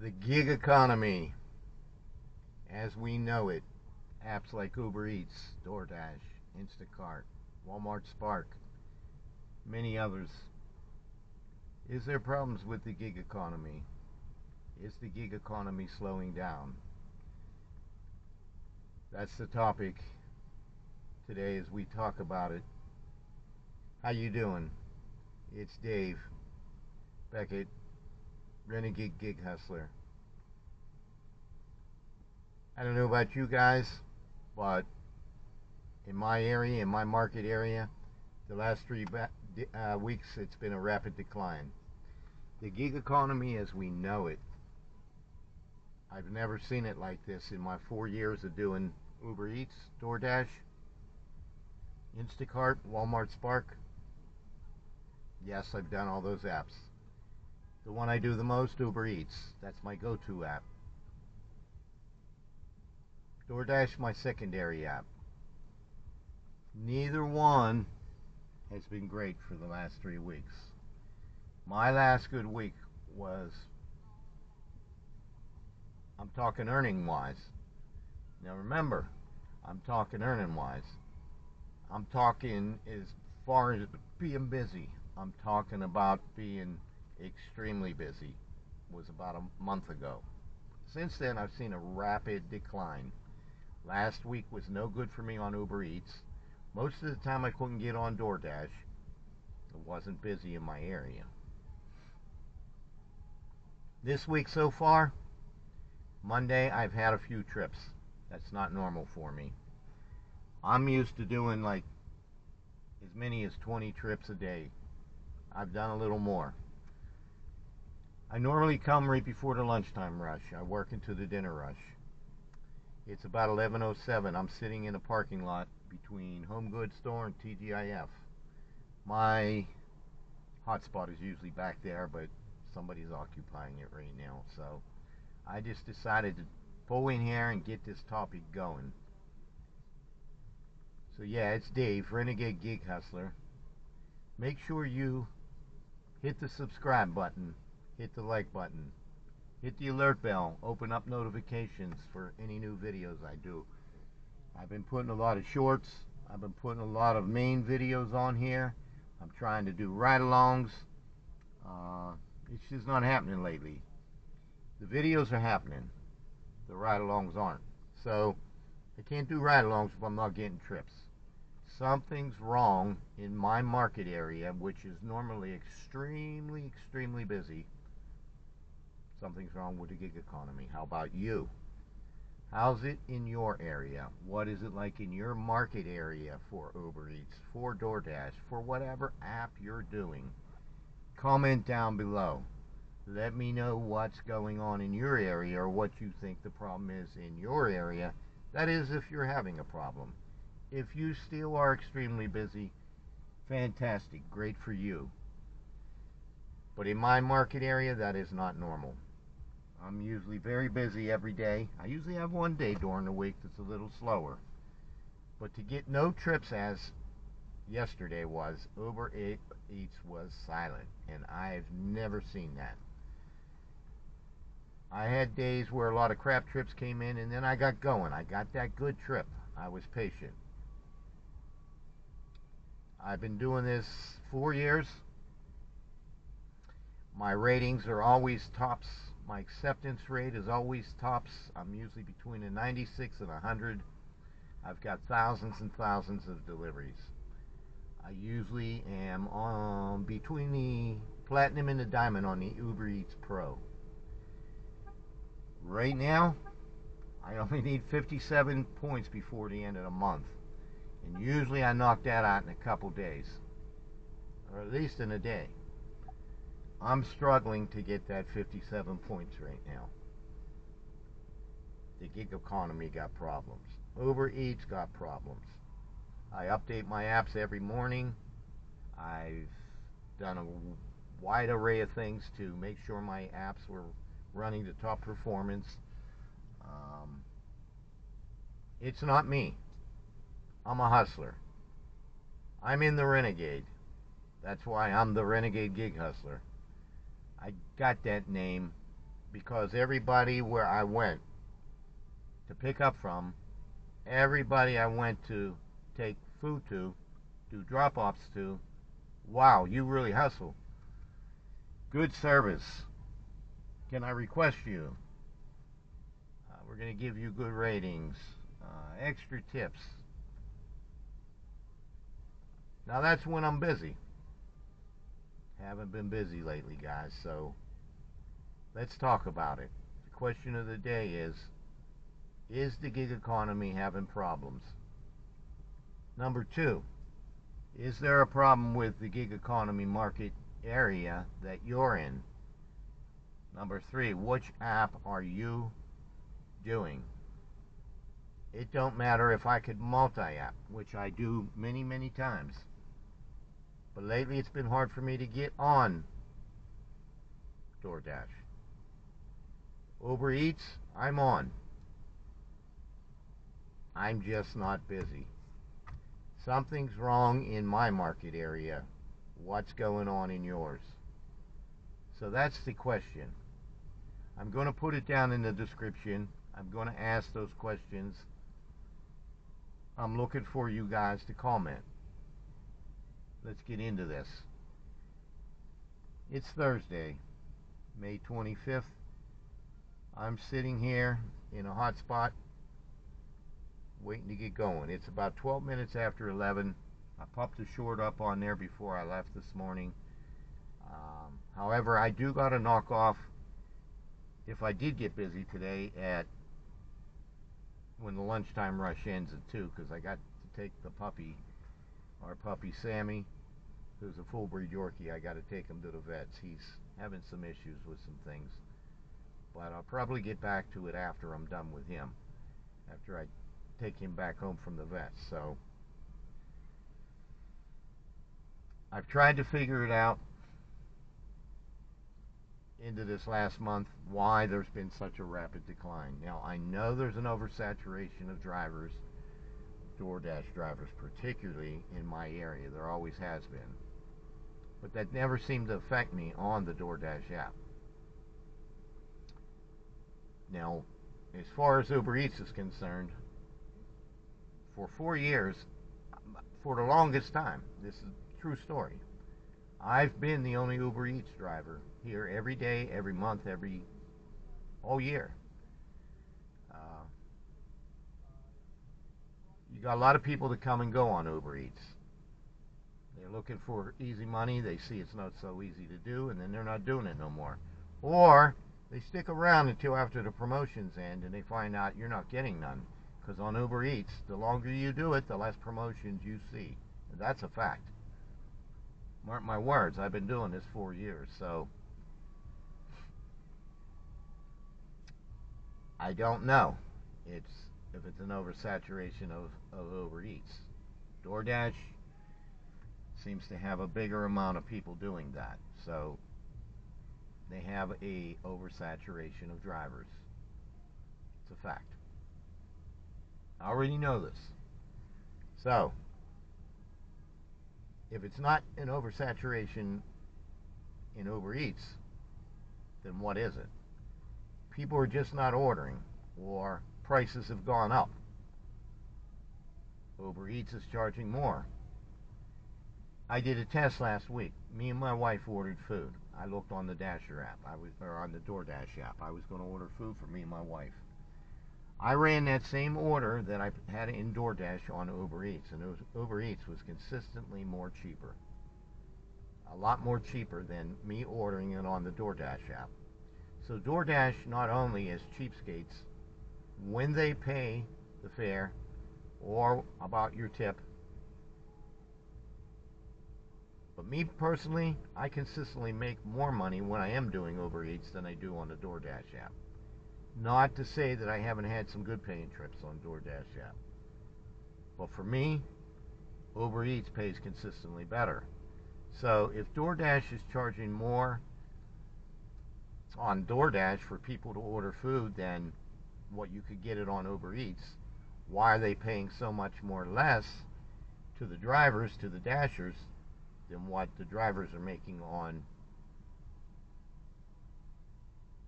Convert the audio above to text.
The gig economy, as we know it, apps like Uber Eats, DoorDash, Instacart, Walmart Spark, many others. Is there problems with the gig economy? Is the gig economy slowing down? That's the topic today as we talk about it. How you doing? It's Dave Beckett, Renegade Gig Hustler. I don't know about you guys, but in my area, in my market area, the last 3 weeks it's been a rapid decline. The gig economy as we know it, I've never seen it like this in my 4 years of doing Uber Eats, DoorDash, Instacart, Walmart Spark. Yes, I've done all those apps. The one I do the most, Uber Eats. That's my go-to app. DoorDash, my secondary app. Neither one has been great for the last 3 weeks. My last good week was, I'm talking earning wise. Now remember, I'm talking earning wise. I'm talking as far as being busy. I'm talking about being extremely busy. It was about a month ago. Since then, I've seen a rapid decline. Last week was no good for me on Uber Eats. Most of the time I couldn't get on DoorDash. It wasn't busy in my area. This week so far, Monday, I've had a few trips. That's not normal for me. I'm used to doing like as many as 20 trips a day. I've done a little more. I normally come right before the lunchtime rush. I work into the dinner rush. It's about 11:07. I'm sitting in a parking lot between Home Goods Store and TGIF. My hotspot is usually back there, but somebody's occupying it right now. So I just decided to pull in here and get this topic going. So yeah, it's Dave, Renegade Gig Hustler. Make sure you hit the subscribe button, hit the like button, hit the alert bell, open up notifications for any new videos I do. I've been putting a lot of shorts, I've been putting a lot of main videos on here. I'm trying to do ride-alongs. It's just not happening lately. The videos are happening, the ride-alongs aren't. So I can't do ride-alongs if I'm not getting trips. Something's wrong in my market area, which is normally extremely busy. Something's wrong with the gig economy. How about you? How's it in your area? What is it like in your market area for Uber Eats, for DoorDash, for whatever app you're doing? Comment down below. Let me know what's going on in your area or what you think the problem is in your area. That is, if you're having a problem. If you still are extremely busy, fantastic, great for you. But in my market area, that is not normal. I'm usually very busy every day. I usually have one day during the week that's a little slower. But to get no trips as yesterday was, Uber Eats was silent, and I've never seen that. I had days where a lot of crap trips came in, and then I got going. I got that good trip. I was patient. I've been doing this 4 years. My ratings are always tops. My acceptance rate is always tops. I'm usually between a 96 and 100. I've got thousands and thousands of deliveries. I usually am on between the platinum and the diamond on the Uber Eats Pro. Right now, I only need 57 points before the end of the month. And usually I knock that out in a couple days. Or at least in a day. I'm struggling to get that 57 points right now. The gig economy got problems. Uber Eats got problems. I update my apps every morning. I've done a wide array of things to make sure my apps were running to top performance. It's not me. I'm a hustler. I'm in the Renegade. That's why I'm the Renegade Gig Hustler. I got that name because everybody where I went to pick up from, everybody I went to take food to, do drop-offs to, wow, you really hustle. Good service. Can I request you? We're going to give you good ratings, extra tips. Now that's when I'm busy. Haven't been busy lately, guys, so let's talk about it. The question of the day is the gig economy having problems? Number two, is there a problem with the gig economy market area that you're in? Number three, which app are you doing? It don't matter if I could multi-app, which I do many, many times. But lately it's been hard for me to get on DoorDash. Uber Eats, I'm on. I'm just not busy. Something's wrong in my market area. What's going on in yours? So that's the question. I'm going to put it down in the description. I'm going to ask those questions. I'm looking for you guys to comment. Let's get into this. It's Thursday, May 25th. I'm sitting here in a hot spot waiting to get going. It's about 12 minutes after 11. I popped a short up on there before I left this morning. However, I do got to knock off, if I did get busy today, at when the lunchtime rush ends at 2, because I got to take the puppy, our puppy Sammy, who's a full breed Yorkie. I got to take him to the vets. He's having some issues with some things, but I'll probably get back to it after I'm done with him, after I take him back home from the vets. So I've tried to figure it out into this last month why there's been such a rapid decline. Now I know there's an oversaturation of drivers, DoorDash drivers, particularly in my area. There always has been, but that never seemed to affect me on the DoorDash app. Now, as far as Uber Eats is concerned, for 4 years, for the longest time, this is a true story, I've been the only Uber Eats driver here every day, every month, all year. You got a lot of people that come and go on Uber Eats. They're looking for easy money. They see it's not so easy to do, and then they're not doing it no more. Or they stick around until after the promotions end, and they find out you're not getting none. Because on Uber Eats, the longer you do it, the less promotions you see. And that's a fact. Mark my words, I've been doing this 4 years, so I don't know if it's an oversaturation of Uber Eats. DoorDash seems to have a bigger amount of people doing that, so they have a oversaturation of drivers. It's a fact. I already know this. So if it's not an oversaturation in Uber Eats, then what is it? People are just not ordering, or prices have gone up. Uber Eats is charging more. I did a test last week. Me and my wife ordered food. I looked on the Dasher app, or on the DoorDash app. I was going to order food for me and my wife. I ran that same order that I had in DoorDash on Uber Eats, and Uber Eats was consistently more cheaper. A lot more cheaper than me ordering it on the DoorDash app. So DoorDash not only is cheapskates when they pay the fare or about your tip, but me personally, I consistently make more money when I am doing Uber Eats than I do on the DoorDash app. Not to say that I haven't had some good paying trips on DoorDash app, but for me, Uber Eats pays consistently better. So if DoorDash is charging more on DoorDash for people to order food than what you could get it on Uber Eats, why are they paying so much more less to the drivers, to the Dashers, than what the drivers are making on